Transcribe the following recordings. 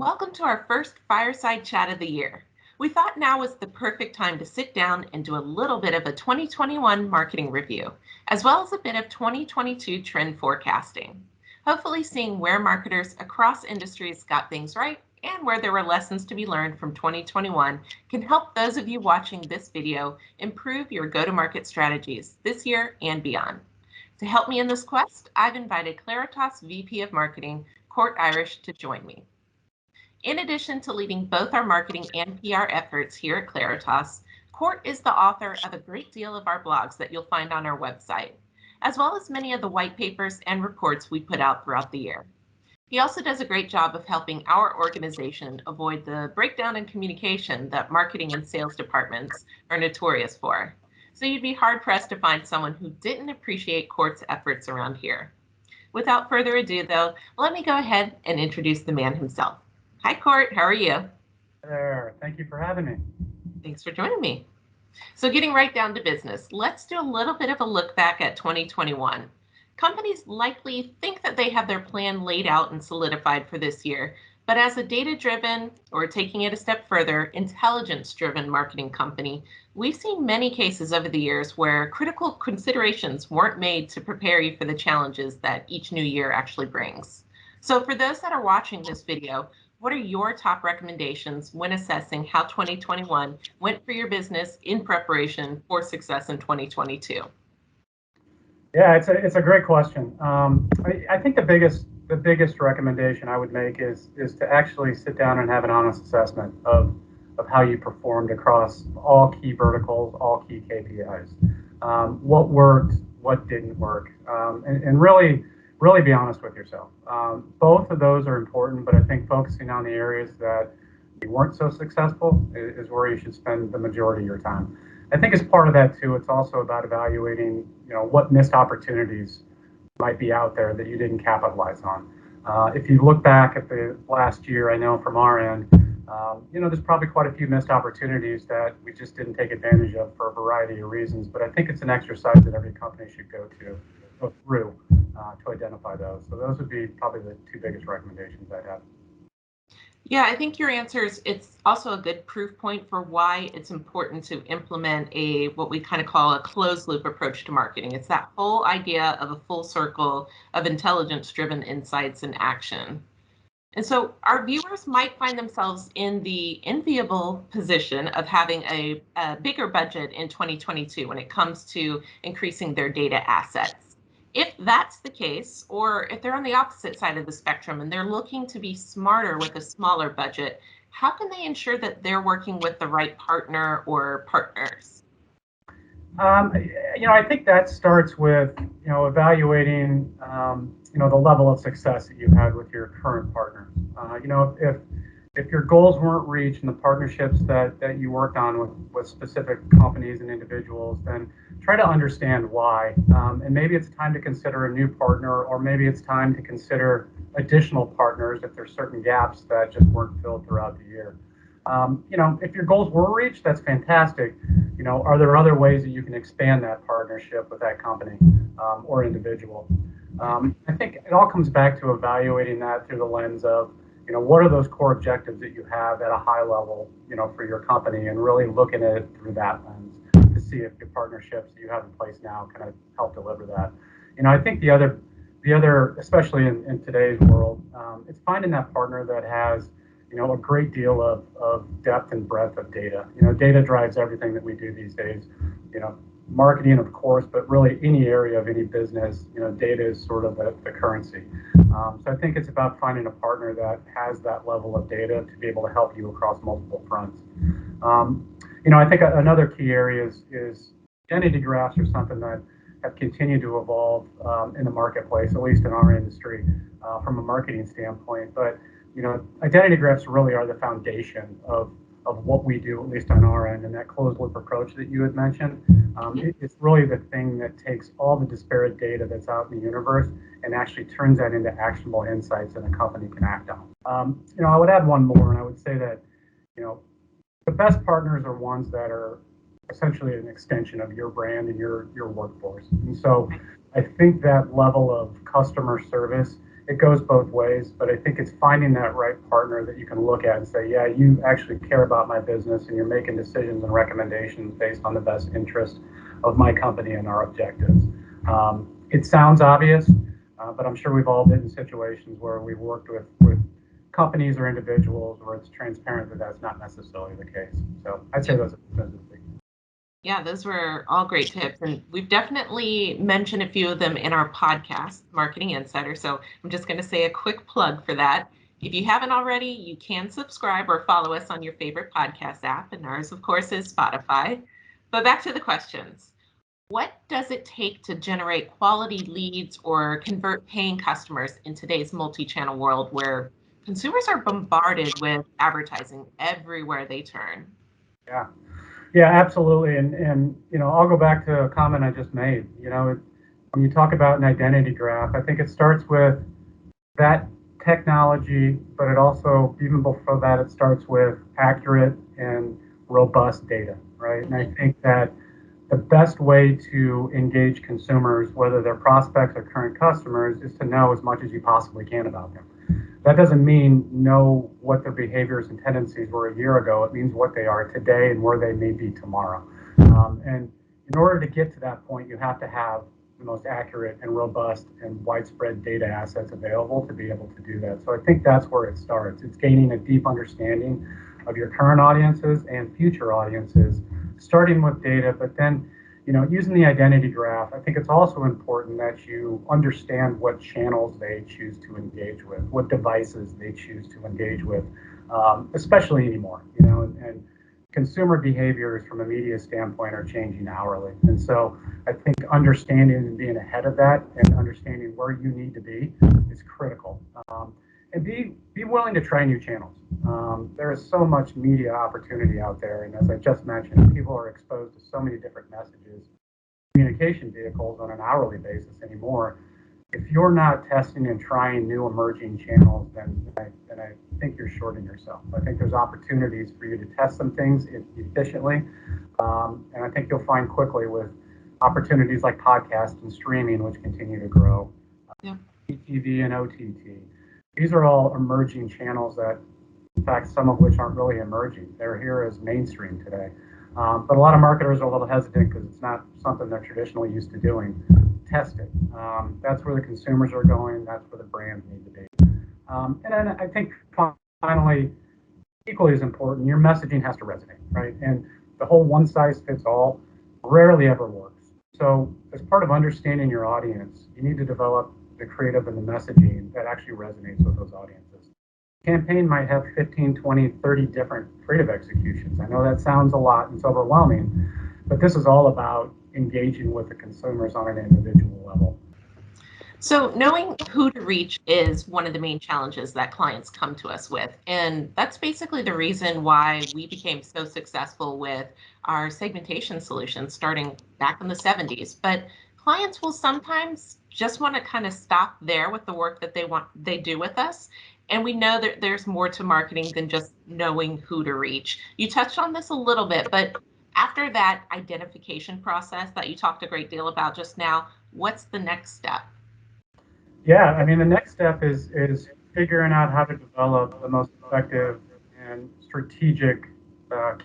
Welcome to our first Fireside Chat of the year. We thought now was the perfect time to sit down and do a little bit of a 2021 marketing review, as well as a bit of 2022 trend forecasting. Hopefully seeing where marketers across industries got things right and where there were lessons to be learned from 2021 can help those of you watching this video improve your go-to-market strategies this year and beyond. To help me in this quest, I've invited Claritas VP of Marketing, Cort Irish, to join me. In addition to leading both our marketing and PR efforts here at Claritas, Cort is the author of a great deal of our blogs that you'll find on our website, as well as many of the white papers and reports we put out throughout the year. He also does a great job of helping our organization avoid the breakdown in communication that marketing and sales departments are notorious for. So you'd be hard-pressed to find someone who didn't appreciate Cort's efforts around here. Without further ado, though, let me go ahead and introduce the man himself. Hi, Cort. How are you? Hi there. Thank you for having me. Thanks for joining me. So getting right down to business, let's do a little bit of a look back at 2021. Companies likely think that they have their plan laid out and solidified for this year, but as a data-driven, or taking it a step further, intelligence-driven marketing company, we've seen many cases over the years where critical considerations weren't made to prepare you for the challenges that each new year actually brings. So for those that are watching this video, what are your top recommendations when assessing how 2021 went for your business in preparation for success in 2022? Yeah, it's a great question. I think the biggest recommendation I would make is to actually sit down and have an honest assessment of how you performed across all key verticals, all key KPIs. What worked, what didn't work, and really be honest with yourself. Both of those are important, but I think focusing on the areas that you weren't so successful is where you should spend the majority of your time. I think as part of that too, it's also about evaluating, what missed opportunities might be out there that you didn't capitalize on. If you look back at the last year, I know from our end, there's probably quite a few missed opportunities that we just didn't take advantage of for a variety of reasons. But I think it's an exercise that every company should go through to identify those. So those would be probably the two biggest recommendations I'd have. Yeah, I think your answers, it's also a good proof point for why it's important to implement what we kind of call a closed loop approach to marketing. It's that whole idea of a full circle of intelligence-driven insights and action. And so our viewers might find themselves in the enviable position of having a bigger budget in 2022 when it comes to increasing their data assets. If that's the case, or if they're on the opposite side of the spectrum and they're looking to be smarter with a smaller budget, how can they ensure that they're working with the right partner or partners? I think that starts with, evaluating, the level of success that you had with your current partner. If your goals weren't reached and the partnerships that you worked on with specific companies and individuals, then try to understand why. And maybe it's time to consider a new partner, or maybe it's time to consider additional partners if there's certain gaps that just weren't filled throughout the year. If your goals were reached, that's fantastic. Are there other ways that you can expand that partnership with that company or individual? I think it all comes back to evaluating that through the lens of, what are those core objectives that you have at a high level, for your company, and really looking at it through that lens to see if the partnerships that you have in place now can help deliver that. I think the other, especially in today's world, it's finding that partner that has, a great deal of depth and breadth of data. Data drives everything that we do these days. Marketing, of course, but really any area of any business, data is sort of the currency. So I think it's about finding a partner that has that level of data to be able to help you across multiple fronts. I think another key area is identity graphs are something that have continued to evolve in the marketplace, at least in our industry, from a marketing standpoint. But identity graphs really are the foundation of what we do, at least on our end, and that closed loop approach that you had mentioned. It's really the thing that takes all the disparate data that's out in the universe and actually turns that into actionable insights that a company can act on. I would add one more, and I would say that, the best partners are ones that are essentially an extension of your brand and your workforce. And so I think that level of customer service it goes both ways, but I think it's finding that right partner that you can look at and say, yeah, you actually care about my business and you're making decisions and recommendations based on the best interest of my company and our objectives. It sounds obvious, but I'm sure we've all been in situations where we've worked with companies or individuals where it's transparent that that's not necessarily the case. So I'd say those are the big. Yeah, those were all great tips. And we've definitely mentioned a few of them in our podcast, Marketing Insider. So I'm just going to say a quick plug for that. If you haven't already, you can subscribe or follow us on your favorite podcast app. And ours, of course, is Spotify. But back to the questions. What does it take to generate quality leads or convert paying customers in today's multi-channel world where consumers are bombarded with advertising everywhere they turn? Yeah. Yeah, absolutely. And I'll go back to a comment I just made. When you talk about an identity graph, I think it starts with that technology, but it also, even before that, it starts with accurate and robust data, right? And I think that the best way to engage consumers, whether they're prospects or current customers, is to know as much as you possibly can about them. That doesn't mean know what their behaviors and tendencies were a year ago. It means what they are today and where they may be tomorrow. And in order to get to that point, you have to have the most accurate and robust and widespread data assets available to be able to do that. So I think that's where it starts. It's gaining a deep understanding of your current audiences and future audiences, starting with data, but then using the identity graph. I think it's also important that you understand what channels they choose to engage with, what devices they choose to engage with, especially anymore, and consumer behaviors from a media standpoint are changing hourly. And so I think understanding and being ahead of that and understanding where you need to be is critical. And be willing to try new channels. There is so much media opportunity out there, and as I just mentioned, people are exposed to so many different messages, communication vehicles on an hourly basis anymore. If you're not testing and trying new emerging channels, then I think you're shorting yourself. I think there's opportunities for you to test some things efficiently, and I think you'll find quickly with opportunities like podcasts and streaming, which continue to grow, Yeah. TV and OTT. These are all emerging channels that, in fact, some of which aren't really emerging. They're here as mainstream today. But a lot of marketers are a little hesitant because it's not something they're traditionally used to doing. Test it. That's where the consumers are going. That's where the brands need to be. And then I think finally, equally as important, your messaging has to resonate, right? And the whole one size fits all rarely ever works. So as part of understanding your audience, you need to develop the creative and the messaging that actually resonates with those audiences. Campaign might have 15, 20, 30 different creative executions. I know that sounds a lot and it's overwhelming, but this is all about engaging with the consumers on an individual level. So knowing who to reach is one of the main challenges that clients come to us with. And that's basically the reason why we became so successful with our segmentation solutions starting back in the 70s. But clients will sometimes just want to kind of stop there with the work that they do with us. And we know that there's more to marketing than just knowing who to reach. You touched on this a little bit, but after that identification process that you talked a great deal about just now, what's the next step? Yeah, I mean, the next step is figuring out how to develop the most effective and strategic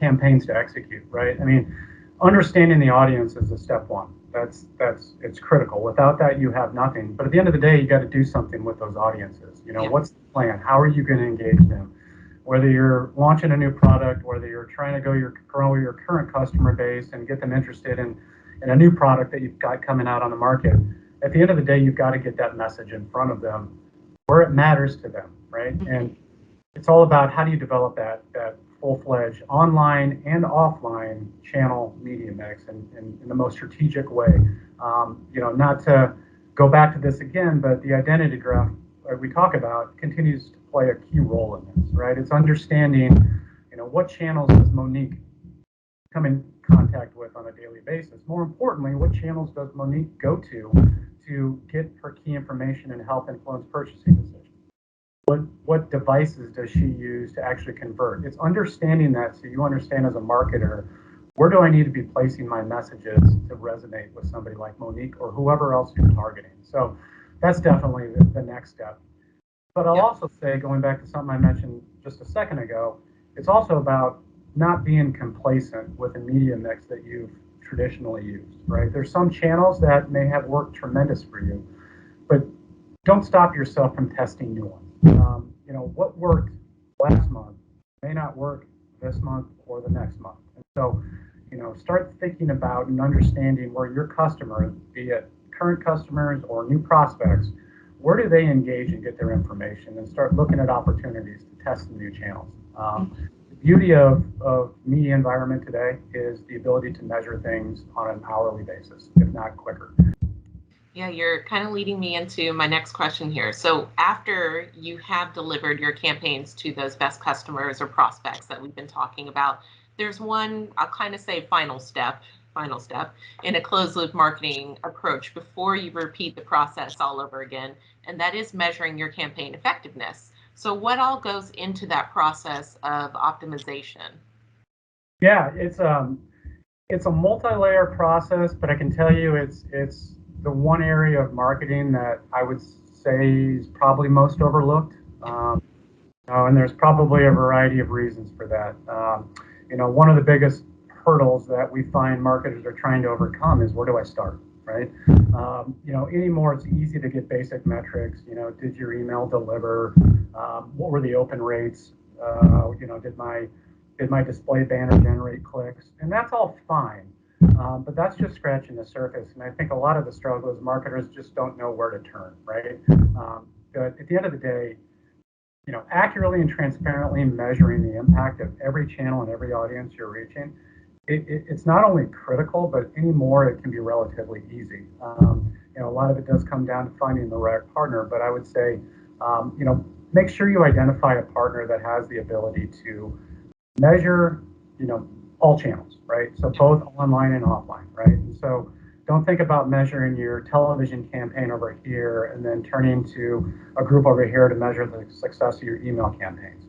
campaigns to execute, right? I mean, understanding the audience is a step one. It's critical. Without that, you have nothing. But at the end of the day, you got to do something with those audiences. Yeah. What's the plan? How are you going to engage them? Whether you're launching a new product, whether you're trying to grow your current customer base and get them interested in a new product that you've got coming out on the market. At the end of the day, you've got to get that message in front of them where it matters to them, right? And it's all about how do you develop that full-fledged online and offline channel media mix in the most strategic way. Not to go back to this again, but the identity graph we talk about continues to play a key role in this, right? It's understanding, what channels does Monique come in contact with on a daily basis. More importantly, what channels does Monique go to get her key information and help influence purchasing decisions? What devices does she use to actually convert? It's understanding that so you understand as a marketer, where do I need to be placing my messages to resonate with somebody like Monique or whoever else you're targeting? So that's definitely the next step. But I'll Yep. also say, going back to something I mentioned just a second ago, it's also about not being complacent with the media mix that you've traditionally used, right? There's some channels that may have worked tremendous for you, but don't stop yourself from testing new ones. What worked last month may not work this month or the next month. And so, start thinking about and understanding where your customers, be it current customers or new prospects, where do they engage and get their information, and start looking at opportunities to test some new channels. The beauty of media environment today is the ability to measure things on an hourly basis, if not quicker. Yeah, you're kind of leading me into my next question here. So after you have delivered your campaigns to those best customers or prospects that we've been talking about, there's one, I'll kind of say final step in a closed loop marketing approach before you repeat the process all over again, and that is measuring your campaign effectiveness. So what all goes into that process of optimization? Yeah, it's a multi-layer process, but I can tell you it's the one area of marketing that I would say is probably most overlooked. And there's probably a variety of reasons for that. One of the biggest hurdles that we find marketers are trying to overcome is, where do I start, right? Anymore it's easy to get basic metrics. Did your email deliver? What were the open rates? Did my display banner generate clicks? And that's all fine. But that's just scratching the surface. And I think a lot of the struggle is marketers just don't know where to turn, right? But at the end of the day, accurately and transparently measuring the impact of every channel and every audience you're reaching, it's not only critical, but anymore it can be relatively easy. A lot of it does come down to finding the right partner, but I would say, make sure you identify a partner that has the ability to measure, all channels, right? So both online and offline, right? And so don't think about measuring your television campaign over here and then turning to a group over here to measure the success of your email campaigns.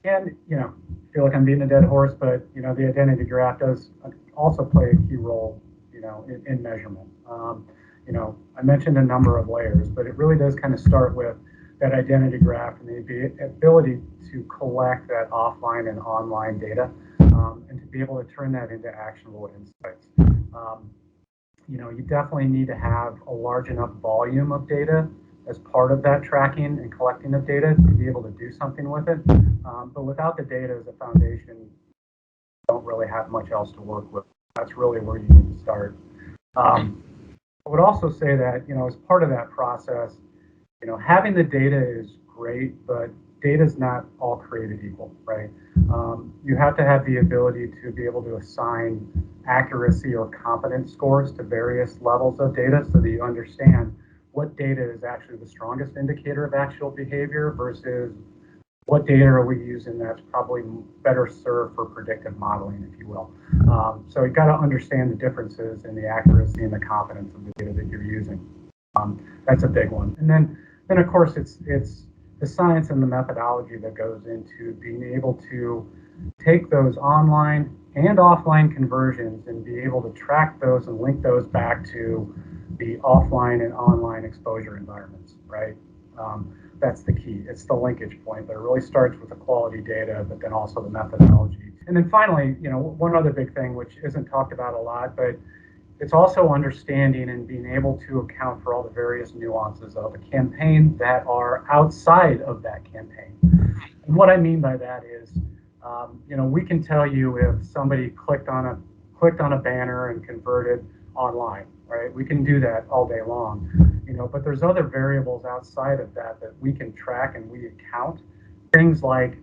And, I feel like I'm beating a dead horse, but, the identity graph does also play a key role, in measurement. I mentioned a number of layers, but it really does kind of start with that identity graph and the ability to collect that offline and online data, and to be able to turn that into actionable insights. You definitely need to have a large enough volume of data as part of that tracking and collecting of data to be able to do something with it. But without the data as a foundation, you don't really have much else to work with. That's really where you need to start. I would also say that, as part of that process, having the data is great, but data is not all created equal, right? You have to have the ability to be able to assign accuracy or competence scores to various levels of data so that you understand what data is actually the strongest indicator of actual behavior versus what data are we using that's probably better served for predictive modeling, if you will. So you've got to understand the differences in the accuracy and the competence of the data that you're using. That's a big one. And then of course, it's the science and the methodology that goes into being able to take those online and offline conversions and be able to track those and link those back to the offline and online exposure environments, right? That's the key. It's the linkage point, but it really starts with the quality data, but then also the methodology. And then finally, one other big thing, which isn't talked about a lot, but it's also understanding and being able to account for all the various nuances of a campaign that are outside of that campaign. And what I mean by that is, we can tell you if somebody clicked on a banner and converted online, right? We can do that all day long, but there's other variables outside of that we can track and we account. Things like,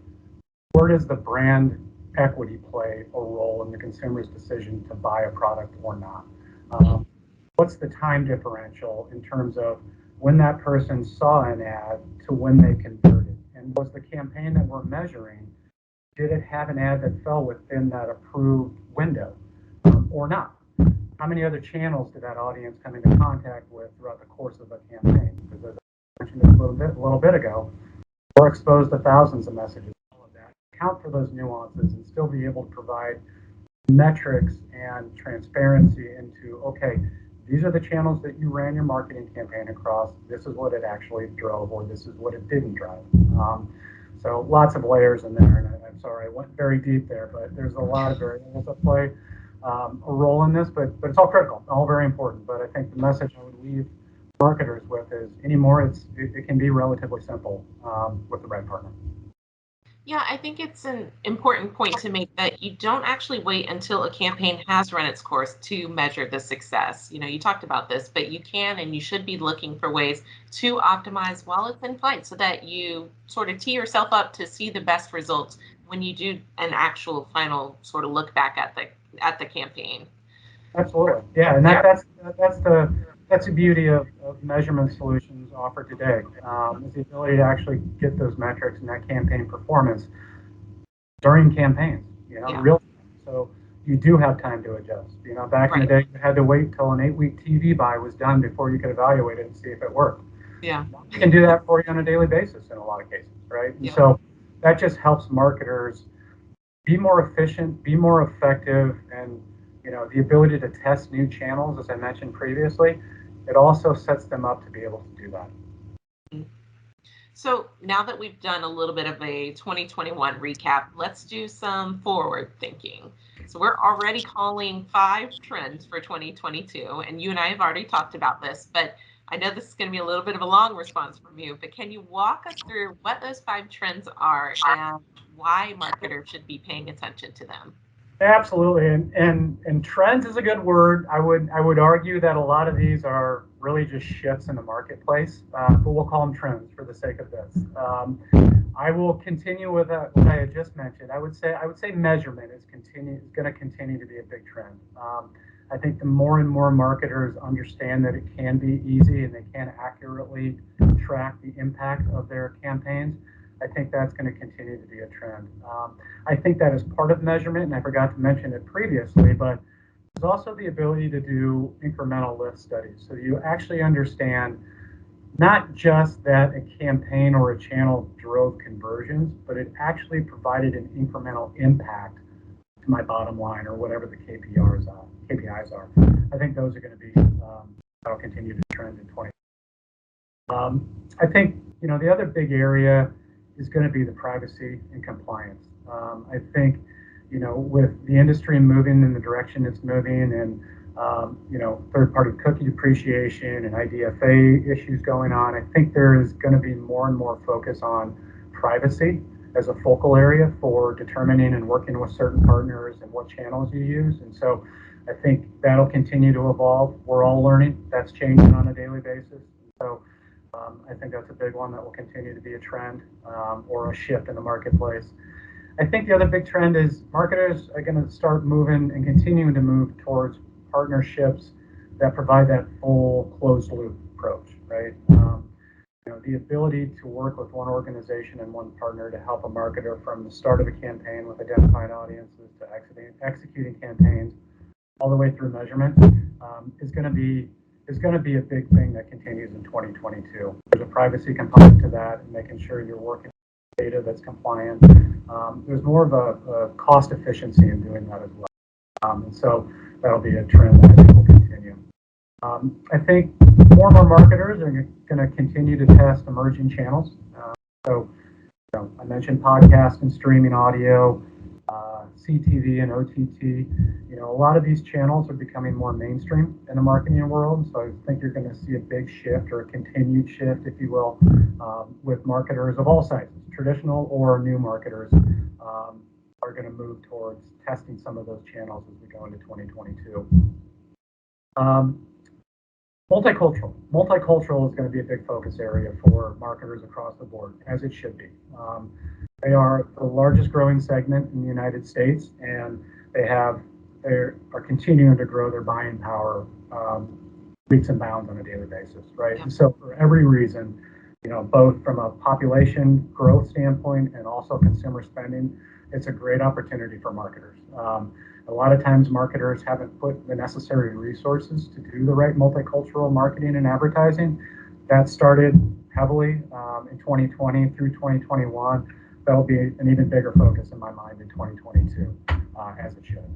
where does the brand equity play a role in the consumer's decision to buy a product or not? What's the time differential in terms of when that person saw an ad to when they converted? And was the campaign that we're measuring, did it have an ad that fell within that approved window or not? How many other channels did that audience come into contact with throughout the course of a campaign? Because as I mentioned a little bit ago, we're exposed to thousands of messages. All of that. Account for those nuances and still be able to provide metrics and transparency into, okay, these are the channels that you ran your marketing campaign across. This is what it actually drove, or this is what it didn't drive. So lots of layers in there, and I'm sorry I went very deep there, but there's a lot of variables that play a role in this, but it's all critical, all very important. But I think the message I would leave marketers with is anymore, it can be relatively simple with the right partner. Yeah, I think it's an important point to make that you don't actually wait until a campaign has run its course to measure the success. You talked about this, but you can and you should be looking for ways to optimize while it's in flight so that you sort of tee yourself up to see the best results when you do an actual final sort of look back at the campaign. Absolutely, yeah, and that's the beauty of measurement solutions offered today, is the ability to actually get those metrics and that campaign performance during campaigns, Yeah, real time. So you do have time to adjust. Back in the right. day, you had to wait till an 8-week TV buy was done before you could evaluate it and see if it worked. Yeah, We can do that for you on a daily basis in a lot of cases, right? And yeah. so that just helps marketers be more efficient, be more effective, and the ability to test new channels, as I mentioned previously, it also sets them up to be able to do that. So now that we've done a little bit of a 2021 recap, let's do some forward thinking. So we're already calling 5 trends for 2022, and you and I have already talked about this, but I know this is going to be a little bit of a long response from you, but can you walk us through what those 5 trends are and why marketers should be paying attention to them? Absolutely, and trends is a good word. I would argue that a lot of these are really just shifts in the marketplace, but we'll call them trends for the sake of this. I will continue with what I had just mentioned. I would say measurement is going to continue to be a big trend. I think the more and more marketers understand that it can be easy and they can accurately track the impact of their campaigns, I think that's going to continue to be a trend. I think that is part of measurement, and I forgot to mention it previously, but there's also the ability to do incremental lift studies. So you actually understand not just that a campaign or a channel drove conversions, but it actually provided an incremental impact to my bottom line or whatever the KPIs are. I think those are going to be, that'll continue to trend in 20. I think, the other big area is going to be the privacy and compliance. I think, with the industry moving in the direction it's moving and, third-party cookie depreciation and IDFA issues going on, I think there is going to be more and more focus on privacy as a focal area for determining and working with certain partners and what channels you use. And so I think that'll continue to evolve. We're all learning. That's changing on a daily basis. So I think that's a big one that will continue to be a trend or a shift in the marketplace. I think the other big trend is marketers are going to start moving and continuing to move towards partnerships that provide that full closed loop approach, right? The ability to work with one organization and one partner to help a marketer from the start of a campaign with identified audiences to executing campaigns all the way through measurement is going to be a big thing that continues in 2022. There's a privacy component to that, and making sure you're working with data that's compliant. There's more of a cost efficiency in doing that as well. And so that'll be a trend that I think will continue. I think more and more marketers are going to continue to test emerging channels. So I mentioned podcast and streaming audio, CTV and OTT. A lot of these channels are becoming more mainstream in the marketing world. So I think you're going to see a big shift or a continued shift, if you will, with marketers of all sizes, traditional or new marketers, are going to move towards testing some of those channels as we go into 2022. Multicultural is going to be a big focus area for marketers across the board, as it should be. They are the largest growing segment in the United States, and they are continuing to grow their buying power leaps and bounds on a daily basis, right? And so for every reason, both from a population growth standpoint and also consumer spending, it's a great opportunity for marketers. A lot of times marketers haven't put the necessary resources to do the right multicultural marketing and advertising. That started heavily in 2020 through 2021. That'll be an even bigger focus in my mind in 2022, as it should.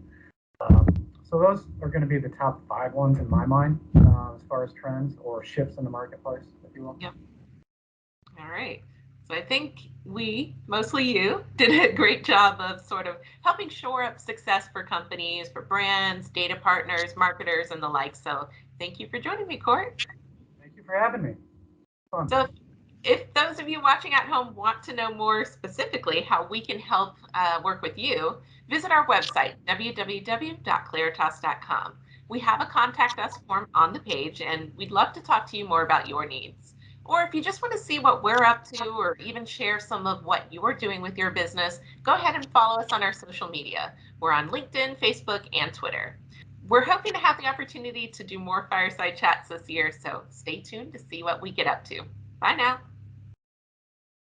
So those are going to be the top 5 ones in my mind as far as trends or shifts in the marketplace, if you will. Yep. All right. So I think we, mostly you, did a great job of sort of helping shore up success for companies, for brands, data partners, marketers, and the like. So thank you for joining me, Cort. Thank you for having me. Fun. So if those of you watching at home want to know more specifically how we can help work with you, visit our website, www.claritas.com. We have a contact us form on the page, and we'd love to talk to you more about your needs. Or if you just want to see what we're up to or even share some of what you're doing with your business, go ahead and follow us on our social media. We're on LinkedIn, Facebook, and Twitter. We're hoping to have the opportunity to do more fireside chats this year, so stay tuned to see what we get up to. Bye now.